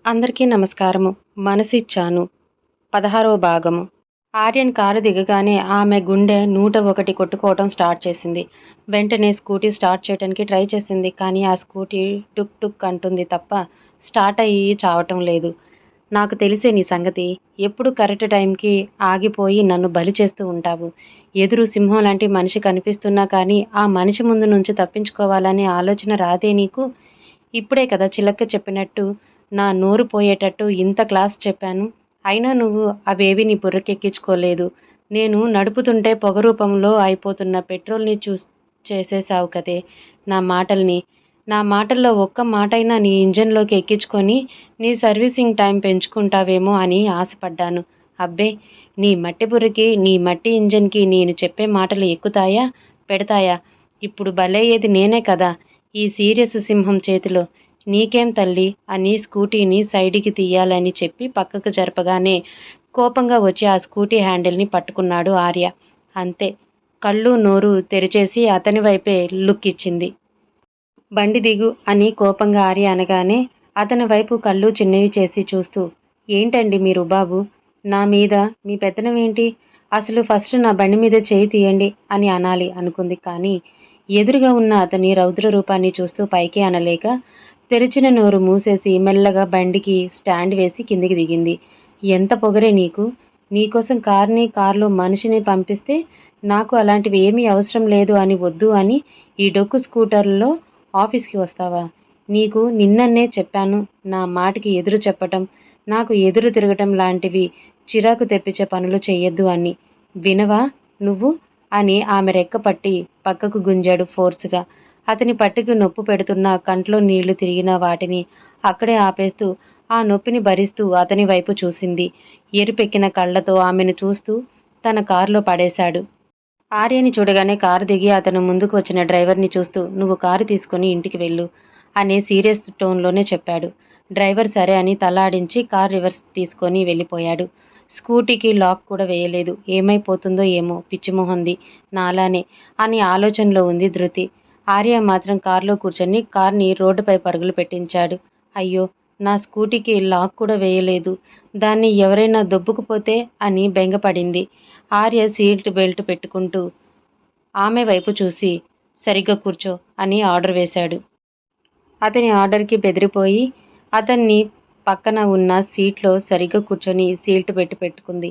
అందరికీ నమస్కారము. మనసిచ్చాను 16వ భాగము. ఆర్యన్ కారు దిగగానే ఆమె గుండె 101 కొట్టుకోవటం స్టార్ట్ చేసింది. వెంటనే స్కూటీ స్టార్ట్ చేయడానికి ట్రై చేసింది. కానీ ఆ స్కూటీ టుక్ టుక్ అంటుంది తప్ప స్టార్ట్ అయ్యి చావటం లేదు. నాకు తెలిసే నీ సంగతి. ఎప్పుడు కరెక్ట్ టైంకి ఆగిపోయి నన్ను బలి చేస్తూ ఉంటావు. ఎదురు సింహం లాంటి మనిషి కనిపిస్తున్నా కానీ ఆ మనిషి ముందు నుంచి తప్పించుకోవాలనే ఆలోచన రాదే నీకు? ఇప్పుడే కదా చిలక చెప్పినట్టు నా నోరు పోయేటట్టు ఇంత క్లాస్ చెప్పాను. అయినా నువ్వు అవేవి నీ బుర్రకెక్కించుకోలేదు. నేను నడుపుతుంటే పొగ రూపంలో అయిపోతున్న పెట్రోల్ని చేసేసావు కదే నా మాటల్లో ఒక్క మాటైనా నీ ఇంజన్లోకి ఎక్కించుకొని నీ సర్వీసింగ్ టైం పెంచుకుంటావేమో అని ఆశపడ్డాను. అబ్బే, నీ మట్టి బుర్రకి నీ మట్టి ఇంజన్కి నేను చెప్పే మాటలు ఎక్కుతాయా పెడతాయా? ఇప్పుడు బలయ్యేది నేనే కదా ఈ సీరియస్ సింహం చేతిలో. నీకేం తల్లి అని స్కూటీని సైడ్కి తీయాలని చెప్పి పక్కకు జరపగానే కోపంగా వచ్చి ఆ స్కూటీ హ్యాండిల్ని పట్టుకున్నాడు ఆర్య. అంతే, కళ్ళు నోరు తెరిచేసి అతని వైపే లుక్ ఇచ్చింది. బండి దిగు అని కోపంగా ఆర్య అనగానే అతని వైపు కళ్ళు చిన్నవి చేసి చూస్తూ, ఏంటండి మీరు బాబు, నా మీద మీ పెత్తనం ఏంటి? అసలు ఫస్ట్ నా బండి మీద చేయి తీయండి అని అనాలి అనుకుంది. కానీ ఎదురుగా ఉన్న అతని రౌద్ర రూపాన్ని చూస్తూ పైకి అనలేక తెరిచిన నోరు మూసేసి మెల్లగా బండికి స్టాండ్ వేసి కిందికి దిగింది. ఎంత పొగరే నీకు? నీకోసం కారులో మనిషిని పంపిస్తే నాకు అలాంటివి ఏమీ అవసరం లేదు అని వద్దు అని ఈ డొక్కు స్కూటర్లో ఆఫీస్కి వస్తావా? నీకు నిన్ననే చెప్పాను, నా మాటకి ఎదురు చెప్పటం, నాకు ఎదురు తిరగటం లాంటివి చిరాకు తెప్పించే పనులు చెయ్యొద్దు అని. వినవా నువ్వు అని ఆమె రెక్క పట్టి పక్కకు గుంజాడు ఫోర్స్గా. అతని పట్టుకు నొప్పి పెడుతున్న కంట్లో నీళ్లు తిరిగిన వాటిని అక్కడే ఆపేస్తూ ఆ నొప్పిని భరిస్తూ అతని వైపు చూసింది. ఎరుపెక్కిన కళ్ళతో ఆమెను చూస్తూ తన కారులో పడేశాడు. ఆర్యని చూడగానే కారు దిగి అతను ముందుకు వచ్చిన డ్రైవర్ని చూస్తూ, నువ్వు కారు తీసుకుని ఇంటికి వెళ్ళు అనే సీరియస్ టోన్లోనే చెప్పాడు. డ్రైవర్ సరే అని తలాడించి కార్ రివర్స్ తీసుకొని వెళ్ళిపోయాడు. స్కూటీకి లాక్ కూడా వేయలేదు. ఏమైపోతుందో ఏమో పిచ్చిమొహంది నాలానే అని ఆలోచనలో ఉంది ధృతి. ఆర్య మాత్రం కారులో కూర్చొని కార్ని రోడ్డుపై పరుగులు పెట్టించాడు. అయ్యో, నా స్కూటీకి లాక్ కూడా వేయలేదు, దాన్ని ఎవరైనా దొబ్బుకుపోతే అని బెంగపడింది. ఆర్య సీట్ బెల్ట్ పెట్టుకుంటూ ఆమె వైపు చూసి సరిగ్గా కూర్చో అని ఆర్డర్ వేశాడు. అతని ఆర్డర్కి బెదిరిపోయి అతన్ని పక్కన ఉన్న సీట్లో సరిగ్గా కూర్చొని సీట్ పెట్టుకుంది.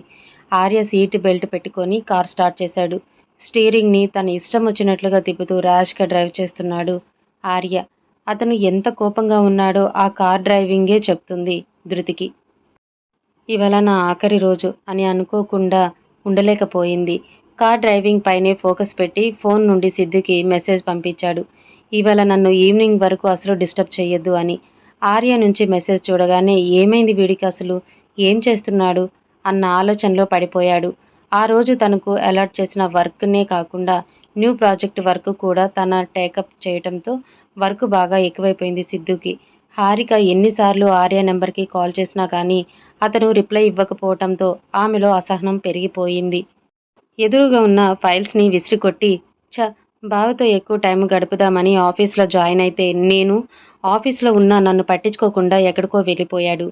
ఆర్య సీట్ బెల్ట్ పెట్టుకొని కార్ స్టార్ట్ చేశాడు. స్టీరింగ్ని తన ఇష్టం వచ్చినట్లుగా తిప్పుతూ ర్యాష్గా డ్రైవ్ చేస్తున్నాడు ఆర్య. అతను ఎంత కోపంగా ఉన్నాడో ఆ కార్ డ్రైవింగే చెప్తుంది ధృతికి. ఇవాళ నా ఆఖరి రోజు అని అనుకోకుండా ఉండలేకపోయింది. కార్ డ్రైవింగ్ పైనే ఫోకస్ పెట్టి ఫోన్ నుండి సిద్ధుకి మెసేజ్ పంపించాడు. ఇవాళ నన్ను ఈవినింగ్ వరకు అసలు డిస్టర్బ్ చేయొద్దు అని. ఆర్య నుంచి మెసేజ్ చూడగానే ఏమైంది వీడికి, అసలు ఏం చేస్తున్నాడు అన్న ఆలోచనలో పడిపోయాడు. ఆ రోజు తనకు అలాట్ చేసిన వర్క్నే కాకుండా న్యూ ప్రాజెక్ట్ వర్క్ కూడా తన టేకప్ చేయటంతో వర్క్ బాగా ఎక్కువైపోయింది సిద్ధుకి. హారిక ఎన్నిసార్లు ఆర్య నెంబర్కి కాల్ చేసినా కానీ అతను రిప్లై ఇవ్వకపోవటంతో ఆమెలో అసహనం పెరిగిపోయింది. ఎదురుగా ఉన్న ఫైల్స్ని విసిరికొట్టి, బావతో ఎక్కువ టైం గడుపుదామని ఆఫీస్లో జాయిన్ అయితే నేను ఆఫీస్లో ఉన్నా నన్ను పట్టించుకోకుండా ఎక్కడికో వెళ్ళిపోయాడు.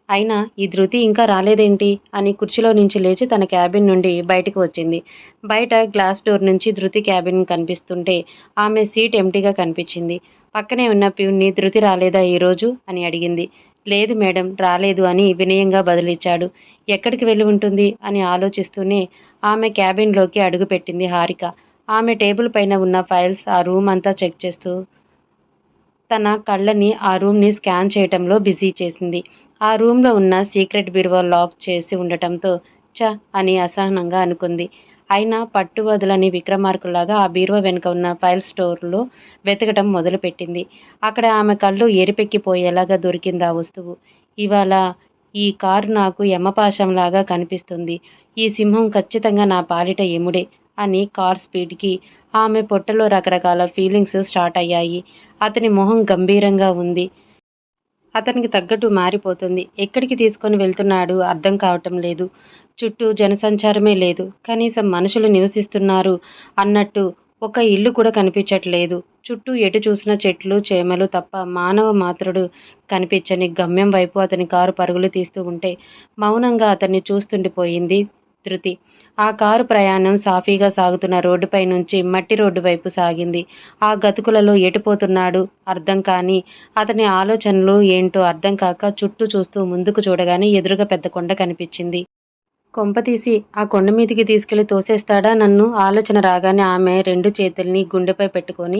అయినా ఈ ధృతి ఇంకా రాలేదేంటి అని కుర్చీలో నుంచి లేచి తన క్యాబిన్ నుండి బయటకు వచ్చింది. బయట గ్లాస్ డోర్ నుంచి ధృతి క్యాబిన్ కనిపిస్తుంటే ఆమె సీట్ ఎంటీగా కనిపించింది. పక్కనే ఉన్న ప్యూన్ని ధృతి రాలేదా ఈరోజు అని అడిగింది. లేదు మేడం, రాలేదు అని వినయంగా బదులిచ్చాడు. ఎక్కడికి వెళ్ళి ఉంటుంది అని ఆలోచిస్తూనే ఆమె క్యాబిన్లోకి అడుగుపెట్టింది హారిక. ఆమె టేబుల్ పైన ఉన్న ఫైల్స్ ఆ రూమ్ అంతా చెక్ చేస్తూ తన కళ్ళని ఆ రూమ్ని స్కాన్ చేయటంలో బిజీ చేసింది. ఆ రూమ్లో ఉన్న సీక్రెట్ బీరువా లాక్ చేసి ఉండటంతో అని అసహనంగా అనుకుంది. అయినా పట్టు వదలని విక్రమార్కులాగా ఆ బీరువా వెనుక ఉన్న ఫైల్ స్టోర్లో వెతకటం మొదలుపెట్టింది. అక్కడ ఆమె కళ్ళు ఎరిపెక్కిపోయేలాగా దొరికింది ఆ వస్తువు. ఇవాళ ఈ కారు నాకు యమపాశంలాగా కనిపిస్తుంది. ఈ సింహం ఖచ్చితంగా నా పాలిట ఎముడే అని కార్ స్పీడ్కి ఆమె పొట్టలో రకరకాల ఫీలింగ్స్ స్టార్ట్ అయ్యాయి. అతని మొహం గంభీరంగా ఉంది. అతనికి తగ్గట్టు మారిపోతుంది. ఎక్కడికి తీసుకొని వెళ్తున్నాడు అర్థం కావటం లేదు. చుట్టూ జనసంచారమే లేదు. కనీసం మనుషులు నివసిస్తున్నారు అన్నట్టు ఒక ఇల్లు కూడా కనిపించట్లేదు. చుట్టూ ఎటు చూసినా చెట్లు, చేమలు తప్ప మానవ మాత్రుడు కనిపించని గమ్యం వైపు అతని కారు పరుగులు తీస్తూ ఉంటే మౌనంగా అతన్ని చూస్తుండిపోయింది ధృతి. ఆ కారు ప్రయాణం సాఫీగా సాగుతున్న రోడ్డుపై నుంచి మట్టి రోడ్డు వైపు సాగింది. ఆ గతుకులలో ఎటుపోతున్నాడు అర్థం కాని అతని ఆలోచనలు ఏంటో అర్థం కాక చుట్టూ చూస్తూ ముందుకు చూడగానే ఎదురుగా పెద్ద కొండ కనిపించింది. కొంపతీసి ఆ కొండ మీదికి తీసుకెళ్లి తోసేస్తాడా నన్ను? ఆలోచన రాగానే ఆమె 2 చేతుల్ని గుండెపై పెట్టుకొని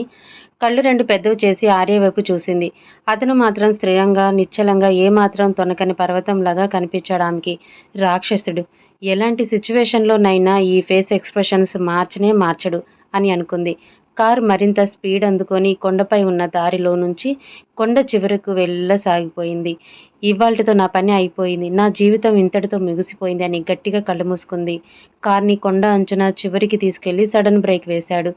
కళ్ళు 2 పెద్దవి చేసి ఆర్య వైపు చూసింది. అతను మాత్రం స్థిరంగా, నిశ్చలంగా ఏమాత్రం తొణకని పర్వతంలాగా కనిపించాడామెకి. రాక్షసుడు! ఎలాంటి సిట్యుయేషన్‌లోనైనా ఈ ఫేస్ ఎక్స్‌ప్రెషన్స్ మార్చనే మార్చడు అని అనుకుంది. కారు మరింత స్పీడ్ అందుకొని కొండపై ఉన్న దారిలో నుంచి కొండ చివరకు వెళ్ళసాగిపోయింది. ఇవ్వాల్టితో నా పని అయిపోయింది. నా జీవితం ఇంతటితో ముగిసిపోయింది అని గట్టిగా కళ్ళు మూసుకుంది. కార్‌ని కొండ అంచున చివరికి తీసుకెళ్లి సడన్ బ్రేక్ వేశాడు.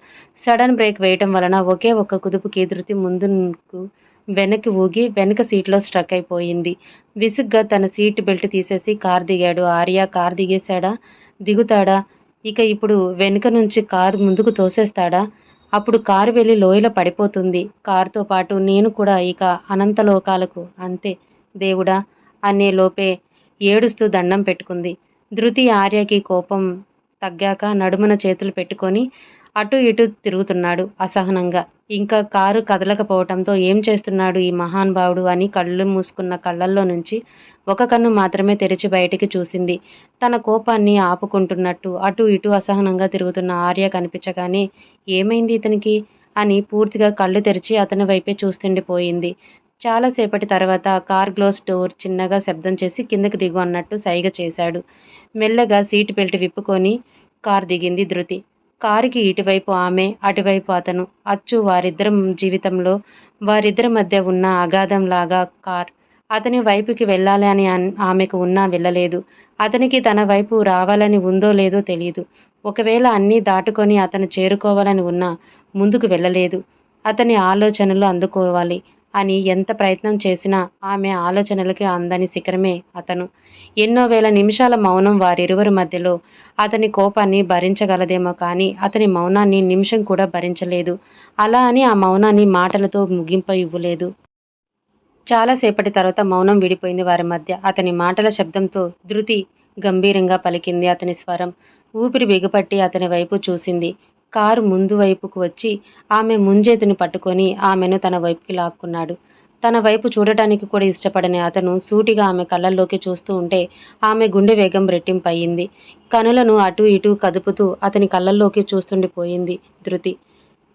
సడన్ బ్రేక్ వేయటం వలన ఒకే ఒక్క కుదుపుకి ధృతి ముందుకు వెనక్కి ఊగి వెనక సీట్‌లో స్ట్రక్ అయిపోయింది. విసుగ్గా తన సీట్ బెల్ట్ తీసేసి కారు దిగాడు. ఆర్య కారు దిగేశాడా? దిగుతాడా? ఇక ఇప్పుడు వెనుక నుంచి కారు ముందుకు తోసేస్తాడా? అప్పుడు కారు వెళ్లి లోయలో పడిపోతుంది. కారుతో పాటు నేను కూడా ఇక అనంతలోకాలకు అంతే దేవుడా! అనే లోపే ఏడుస్తూ దండం పెట్టుకుంది. ధృతి ఆర్యకి కోపం తగ్గాక నడుమున చేతులు పెట్టుకొని అటూ ఇటూ తిరుగుతున్నాడు అసహనంగా. ఇంకా కారు కదలకపోవటంతో ఏం చేస్తున్నాడు ఈ మహానుభావుడు అని కళ్ళు మూసుకున్న కళ్ళల్లో నుంచి ఒక కన్ను మాత్రమే తెరిచి బయటికి చూసింది. తన కోపాన్ని ఆపుకుంటున్నట్టు అటూ ఇటూ అసహనంగా తిరుగుతున్న ఆర్య కనిపించగానే ఏమైంది ఇతనికి అని పూర్తిగా కళ్ళు తెరిచి అతని వైపే చూస్తుండిపోయింది. చాలాసేపటి తర్వాత కార్ గ్లాస్ డోర్ చిన్నగా శబ్దం చేసి కిందకి దిగు అన్నట్టు సైగ చేశాడు. మెల్లగా సీటు బెల్ట్ విప్పుకొని కారు దిగింది ధృతి. కారుకి ఇటువైపు ఆమె, అటువైపు అతను. అచ్చు వారిద్దరి జీవితంలో వారిద్దరి మధ్య ఉన్న అగాధంలాగా కార్. అతని వైపుకి వెళ్ళాలి అని ఆమెకు ఉన్నా వెళ్ళలేదు. అతనికి తన వైపు రావాలని ఉందో లేదో తెలియదు. ఒకవేళ అన్నీ దాటుకొని అతను చేరుకోవాలని ఉన్నా ముందుకు వెళ్ళలేదు. అతని ఆలోచనలు అందుకోవాలి అని ఎంత ప్రయత్నం చేసినా ఆమె ఆలోచనలకి అందని శిఖరమే అతను. ఎన్నో వేల నిమిషాల మౌనం వారిరువురి మధ్యలో. అతని కోపాన్ని భరించగలదేమో కానీ అతని మౌనాన్ని నిమిషం కూడా భరించలేదు. అలా అని ఆ మౌనాన్ని మాటలతో ముగింపు ఇవ్వలేదు. చాలాసేపటి తర్వాత మౌనం విడిపోయింది వారి మధ్య. అతని మాటల శబ్దంతో ధృతి గంభీరంగా పలికింది అతని స్వరం. ఊపిరి బిగపట్టి అతని వైపు చూసింది. కారు ముందు వైపుకు వచ్చి ఆమె ముంజేతిని పట్టుకొని ఆమెను తన వైపుకి లాక్కున్నాడు. తన వైపు చూడటానికి కూడా ఇష్టపడని అతను సూటిగా ఆమె కళ్ళల్లోకి చూస్తూ ఉంటే ఆమె గుండె వేగం రెట్టింపయింది. కనులను అటూ ఇటూ కదుపుతూ అతని కళ్ళల్లోకి చూస్తుండిపోయింది ధృతి.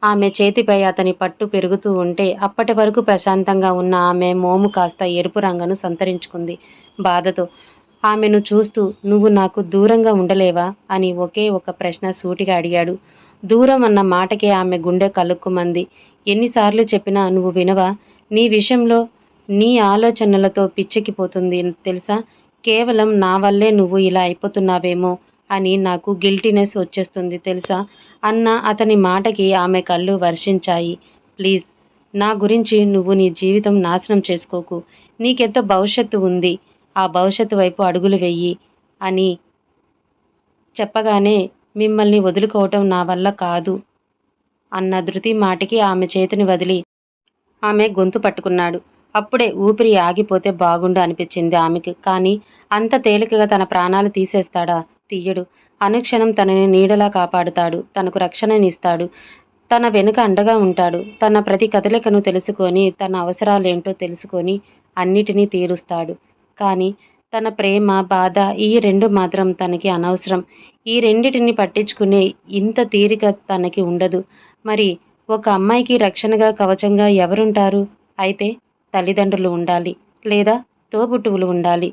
ఆమె చేతిపై అతని పట్టు పెరుగుతూ ఉంటే అప్పటి వరకు ప్రశాంతంగా ఉన్న ఆమె మోము కాస్త ఎరుపు రంగును సంతరించుకుంది బాధతో. ఆమెను చూస్తూ నువ్వు నాకు దూరంగా ఉండలేవా అని ఒకే ఒక ప్రశ్న సూటిగా అడిగాడు. దూరం అన్న మాటకే ఆమె గుండె కలుక్కుమంది. ఎన్నిసార్లు చెప్పినా నువ్వు వినవా? నీ విషయంలో నీ ఆలోచనలతో పిచ్చెక్కిపోతుంది తెలుసా? కేవలం నా వల్లే నువ్వు ఇలా అయిపోతున్నావేమో అని నాకు గిల్టీనెస్ వచ్చేస్తుంది తెలుసా అన్న అతని మాటకి ఆమె కళ్ళు వర్షించాయి. ప్లీజ్ నా గురించి నువ్వు నీ జీవితం నాశనం చేసుకోకు. నీకెంతో భవిష్యత్తు ఉంది. ఆ భవిష్యత్తు వైపు అడుగులు వెయ్యి అని చెప్పగానే మిమ్మల్ని వదులుకోవటం నా వల్ల కాదు అన్న ధృతి మాటకి ఆమె చేతిని వదిలి ఆమె గొంతు పట్టుకున్నాడు. అప్పుడే ఊపిరి ఆగిపోతే బాగుండు అనిపించింది ఆమెకి. కానీ అంత తేలికగా తన ప్రాణాలు తీసేస్తాడా? తీయడు. అనుక్షణం తనని నీడలా కాపాడుతాడు. తనకు రక్షణనిస్తాడు. తన వెనుక అండగా ఉంటాడు. తన ప్రతి కదలికను తెలుసుకొని తన అవసరాలేంటో తెలుసుకొని అన్నిటినీ తీరుస్తాడు. కానీ తన ప్రేమ, బాధ ఈ రెండు మాత్రం తనకి అనవసరం. ఈ రెండిటిని పట్టించుకునే ఇంత తీరిక తనకి ఉండదు. మరి ఒక అమ్మాయికి రక్షణగా, కవచంగా ఎవరుంటారు? అయితే తల్లిదండ్రులు ఉండాలి. లేదా తోబుట్టువులు ఉండాలి.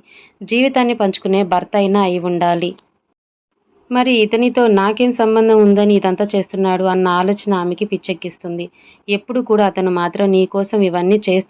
జీవితాన్ని పంచుకునే భర్త అయినా అయి ఉండాలి. మరి ఇతనితో నాకేం సంబంధం ఉందని ఇదంతా చేస్తున్నాడు అన్న ఆలోచన ఆమెకి పిచ్చెక్కిస్తుంది. ఎప్పుడు కూడా అతను మాత్రం నీ కోసం ఇవన్నీ చేస్తూ